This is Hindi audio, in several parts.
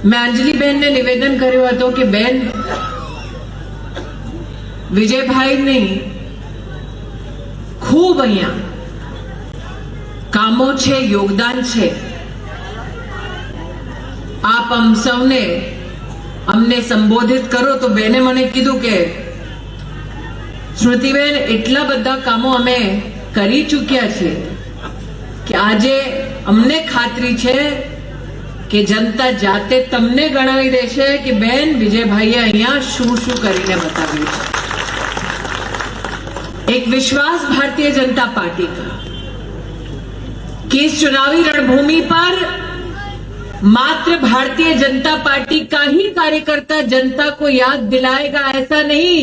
मैं अंजलि बहन ने निवेदन કર્યું હતું કે બેન વિજયભાઈ ની ખૂબ અહીંયા કામો છે, યોગદાન છે. આપ हम સૌને અમને સંબોધિત કરો તો બેને મને કીધું કે શ્રુતિબેન એટલા બધા કામો અમે કરી ચૂક્યા છે કે આજે અમને ખાતરી છે કે જનતા જાતે તમને ગણાવી દેશે કે બેન વિજયભાઈએ અહીંયા શું શું કરીને બતાવ્યું છે. एक विश्वास भारतीय जनता पार्टी का कि इस चुनावी रणभूमि पर मात्र भारतीय जनता पार्टी का ही कार्यकर्ता जनता को याद दिलाएगा, ऐसा नहीं.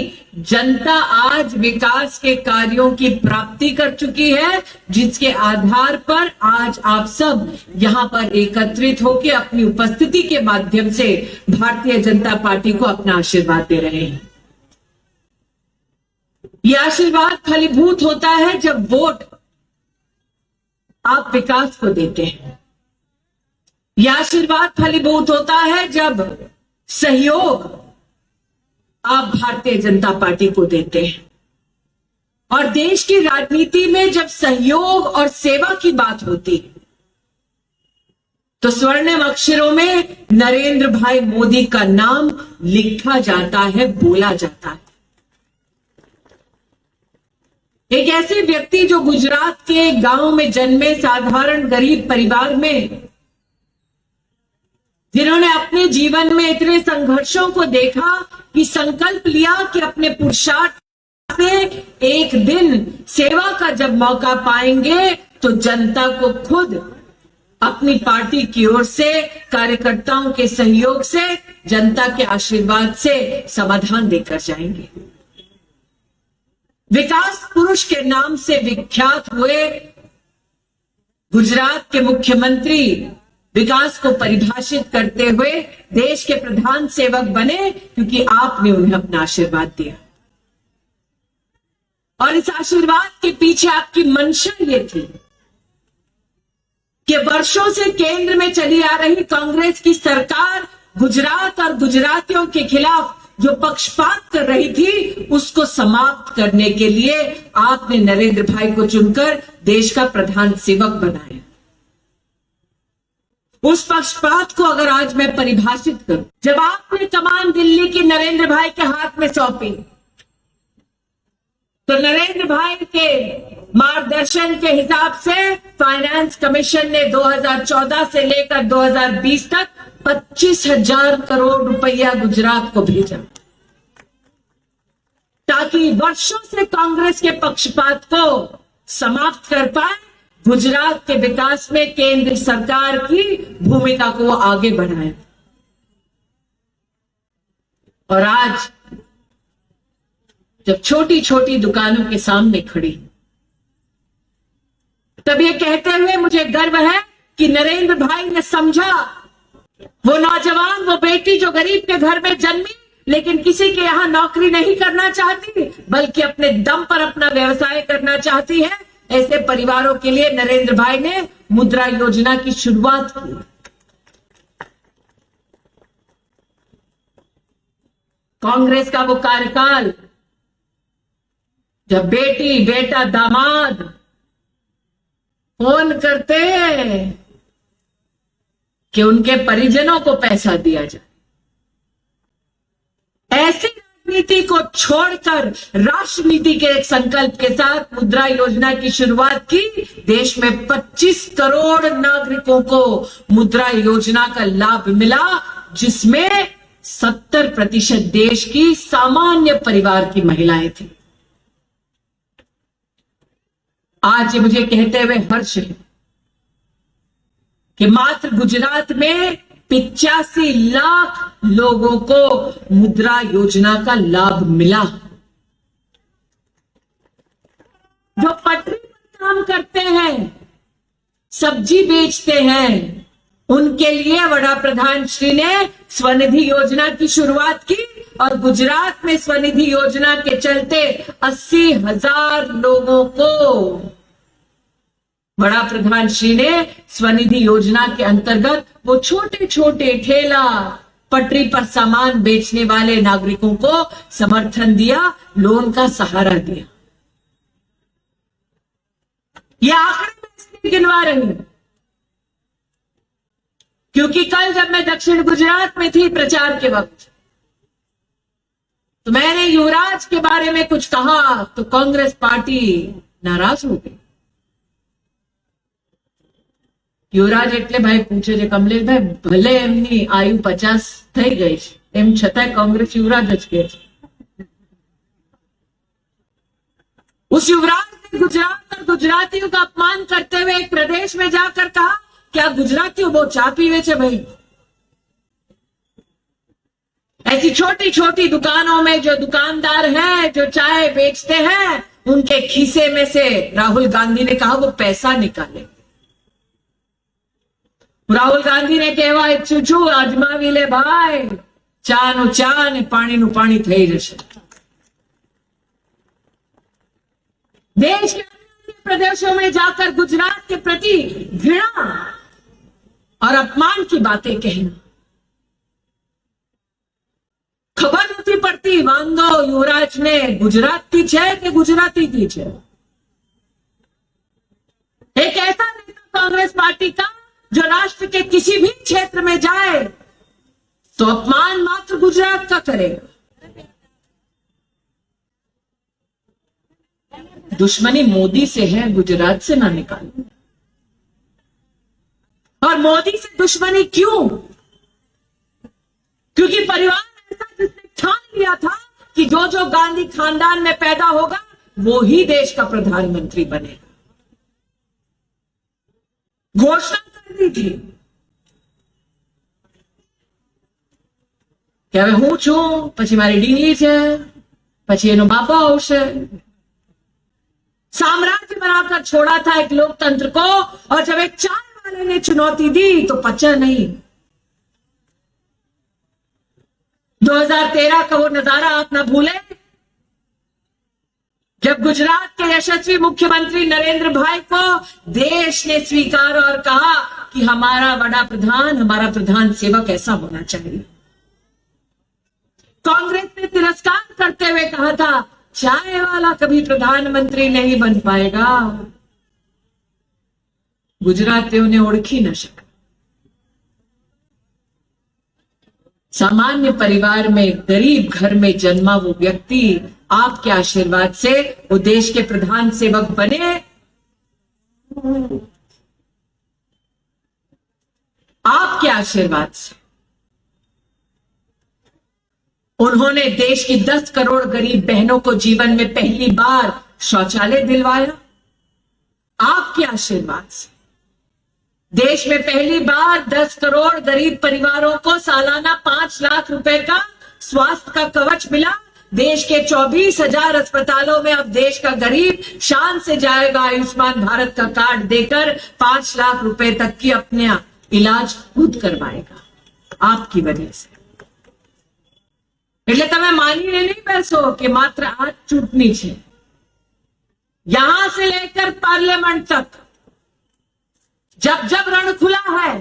जनता आज विकास के कार्यों की प्राप्ति कर चुकी है, जिसके आधार पर आज आप सब यहां पर एकत्रित होकर अपनी उपस्थिति के माध्यम से भारतीय जनता पार्टी को अपना आशीर्वाद दे रहे हैं. यह आशीर्वाद फलीभूत होता है जब वोट आप विकास को देते हैं. यह आशीर्वाद फलीभूत होता है जब सहयोग आप भारतीय जनता पार्टी को देते हैं. और देश की राजनीति में जब सहयोग और सेवा की बात होती है तो स्वर्णिम अक्षरों में नरेंद्र भाई मोदी का नाम लिखा जाता है, बोला जाता है. एक ऐसे व्यक्ति जो गुजरात के गांव में जन्मे, साधारण गरीब परिवार में, जिन्होंने अपने जीवन में इतने संघर्षों को देखा कि संकल्प लिया कि अपने पुरुषार्थ से एक दिन सेवा का जब मौका पाएंगे तो जनता को खुद अपनी पार्टी की ओर से, कार्यकर्ताओं के सहयोग से, जनता के आशीर्वाद से समाधान देकर जाएंगे. विकास पुरुष के नाम से विख्यात हुए गुजरात के मुख्यमंत्री विकास को परिभाषित करते हुए देश के प्रधान सेवक बने क्योंकि आपने उन्हें अपना आशीर्वाद दिया. और इस आशीर्वाद के पीछे आपकी मंशा ये थी कि वर्षों से केंद्र में चली आ रही कांग्रेस की सरकार गुजरात और गुजरातियों के खिलाफ जो पक्षपात कर रही थी उसको समाप्त करने के लिए आपने नरेंद्र भाई को चुनकर देश का प्रधान सेवक बनाया. उस पक्षपात को अगर आज मैं परिभाषित करूं, जब आपने कमान दिल्ली की नरेंद्र भाई के हाथ में सौंपी तो नरेंद्र भाई के मार्गदर्शन के हिसाब से फाइनेंस कमीशन ने 2014 से लेकर 2020 तक 25,000 करोड़ रुपया गुजरात को भेजा ताकि वर्षों से कांग्रेस के पक्षपात को समाप्त कर पाए, गुजरात के विकास में केंद्र सरकार की भूमिका को आगे बढ़ाए. और आज जब छोटी छोटी दुकानों के सामने खड़ी तब ये कहते हुए मुझे गर्व है कि नरेंद्र भाई ने समझा वो नौजवान, वो बेटी जो गरीब के घर में जन्मी लेकिन किसी के यहां नौकरी नहीं करना चाहती बल्कि अपने दम पर अपना व्यवसाय करना चाहती है, ऐसे परिवारों के लिए नरेंद्र भाई ने मुद्रा योजना की शुरुआत की. कांग्रेस का वो कार्यकाल जब बेटी, बेटा, दामाद फोन करते कि उनके परिजनों को पैसा दिया जाए, ऐसी राजनीति को छोड़कर राष्ट्रनीति के एक संकल्प के साथ मुद्रा योजना की शुरुआत की. देश में 25 करोड़ नागरिकों को मुद्रा योजना का लाभ मिला, जिसमें 70% देश की सामान्य परिवार की महिलाएं थी. आज मुझे कहते हुए हर्ष है कि मात्र गुजरात में 85 लाख लोगों को मुद्रा योजना का लाभ मिला. जो पटरी पर काम करते हैं, सब्जी बेचते हैं, उनके लिए वड़ा प्रधान श्री ने स्वनिधि योजना की शुरुआत की और गुजरात में स्वनिधि योजना के चलते 80,000 लोगों को बड़ा प्रधान श्री ने स्वनिधि योजना के अंतर्गत वो छोटे छोटे ठेला पटरी पर सामान बेचने वाले नागरिकों को समर्थन दिया, लोन का सहारा दिया। ये आंकड़े मैं इसलिए गिनवा रही हूं क्योंकि कल जब मैं दक्षिण गुजरात में थी प्रचार के वक्त, तो मैंने युवराज के बारे में कुछ कहा तो कांग्रेस पार्टी नाराज हो गई। યુવરાજ એટલે ભાઈ પૂછે છે કમલેશભાઈ, ભલે એમની આયુ 50 થઈ ગઈ છે, એમ છતાંય કોંગ્રેસ યુવરાજ જ કહે છે। उस युवराज ने गुजरात और गुजरातियों का अपमान करते हुए एक प्रदेश में जाकर कहा, क्या गुजरातियों वो चाय पीवे छे भाई? ऐसी छोटी छोटी दुकानों में जो दुकानदार हैं, जो चाय बेचते हैं, उनके खीसे में से राहुल गांधी ने कहा वो पैसा निकाले। રાહુલ ગાંધીને કહેવા ઈચ્છું છું, અજમાવી લે ભાઈ, ચાનું ચા ને પાણીનું પાણી થઈ જશે। देश के अन्य प्रदेशों में जाकर गुजरात के प्रति घृणा और अपमान की बातें कहना, खबर नहीं पड़ती वांगो युवराज ने गुजराती छे कि गुजराती की छे। एक ऐसा नेता कांग्रेस पार्टी का जो राष्ट्र के किसी भी क्षेत्र में जाए तो अपमान मात्र गुजरात का करेगा। दुश्मनी मोदी से है, गुजरात से ना निकालो। और मोदी से दुश्मनी क्यों? क्योंकि परिवार ऐसा जिसने ठान लिया था कि जो गांधी खानदान में पैदा होगा वो ही देश का प्रधानमंत्री बनेगा। घोषणा कर दी थी कि હવે હું છું, પછી મારી ડીંગલી છે, પછી એનો બાપો આવશે। साम्राज्य बनाकर छोड़ा था एक लोकतंत्र को, और जब एक चाय वाले ने चुनौती दी तो पचा नहीं। 2013 का वो नजारा आप ना भूले जब गुजरात के यशस्वी मुख्यमंत्री नरेंद्र भाई को देश ने स्वीकारा और कहा कि हमारा बड़ा प्रधान, हमारा प्रधान सेवक ऐसा होना चाहिए। कांग्रेस ने तिरस्कार करते हुए कहा था चाय वाला कभी प्रधानमंत्री नहीं बन पाएगा। गुजरातियों ने ओळखी न शका। सामान्य परिवार में, गरीब घर में जन्मा वो व्यक्ति आपके आशीर्वाद से वो देश के प्रधान सेवक बने। आपके आशीर्वाद से उन्होंने देश की 10 करोड़ गरीब बहनों को जीवन में पहली बार शौचालय दिलवाया। आपके आशीर्वाद से देश में पहली बार 10 करोड़ गरीब परिवारों को सालाना 5 लाख रुपए का स्वास्थ्य का कवच मिला। देश के 24,000 अस्पतालों में अब देश का गरीब शान से जाएगा आयुष्मान भारत का कार्ड देकर 5 लाख रुपए तक की अपने इलाज खुद करवाएगा आपकी वजह से। એટલે તમે માનીને નહીં બેસો કે માત્ર આ ચૂંટણી છે। यहां से लेकर पार्लियामेंट तक जब जब रण खुला है,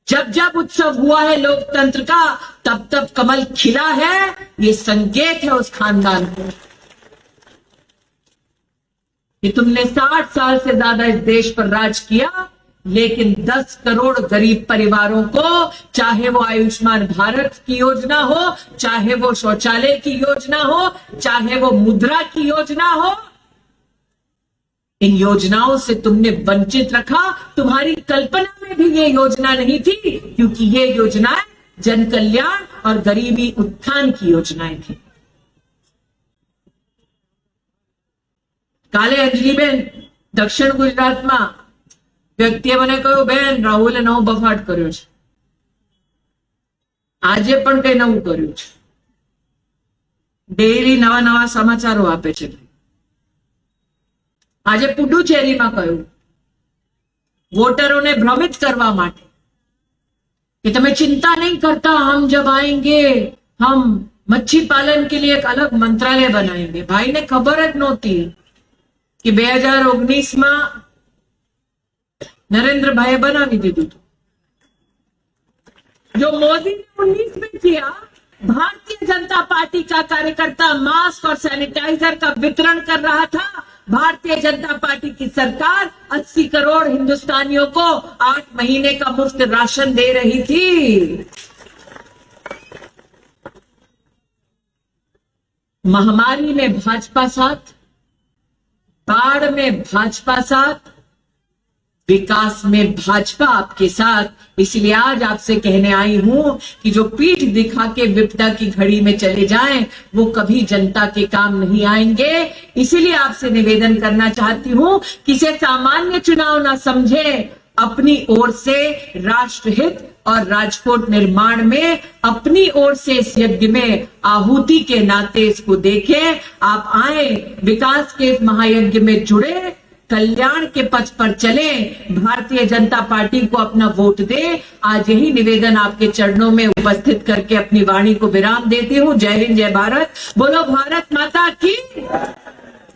जब जब उत्सव हुआ है लोकतंत्र का, तब तब कमल खिला है। ये संकेत है उस खानदान को कि तुमने 60 साल से ज्यादा इस देश पर राज किया, लेकिन 10 करोड़ गरीब परिवारों को, चाहे वो आयुष्मान भारत की योजना हो, चाहे वो शौचालय की योजना हो, चाहे वो मुद्रा की योजना हो, इन योजनाओं से तुमने वंचित रखा। तुम्हारी कल्पना में भी ये योजना नहीं थी, क्योंकि ये योजनाएं जन कल्याण और गरीबी उत्थान की योजनाएं थी। काले अंजलिबेन दक्षिण गुजरात में व्यक्तिए મને કહ્યું બેન રાહુલે નવો બફાટ કર્યો છે, આજે પણ કઈ નવું કર્યું છે। ડેઈલી નવા નવા સમાચારો આપે છે। આજે પુડુચેરીમાં કહ્યું वोटरों ने भ्रमित करवा माटे कि तुम्हें चिंता नहीं करता, हम जब आएंगे हम मच्छी पालन के लिए एक अलग मंत्रालय बनाएंगे। भाई ने खबर ज नहोती कि 2019 में नरेंद्र भाई बना नहीं दीदी तो जो मोदी ने 19 में किया, भारतीय जनता पार्टी का कार्यकर्ता मास्क और सैनिटाइजर का वितरण कर रहा था। भारतीय जनता पार्टी की सरकार 80 करोड़ हिंदुस्तानियों को 8 महीने का मुफ्त राशन दे रही थी। महामारी में भाजपा साथ, बाढ़ में भाजपा साथ, विकास में भाजपा आपके साथ। इसलिए आज आपसे कहने आई हूं कि जो पीठ दिखा के विपदा की घड़ी में चले जाएं, वो कभी जनता के काम नहीं आएंगे। इसीलिए आपसे निवेदन करना चाहती हूं कि इसे सामान्य चुनाव ना समझे, अपनी ओर से राष्ट्रहित और राजकोट निर्माण में अपनी ओर से इस यज्ञ में आहुति के नाते इसको देखें। आप आए, विकास के इस महायज्ञ में जुड़े, कल्याण के पथ पर चले, भारतीय जनता पार्टी को अपना वोट दे। आज यही निवेदन आपके चरणों में उपस्थित करके अपनी वाणी को विराम देती हूँ। जय हिंद, जय भारत। बोलो भारत माता की।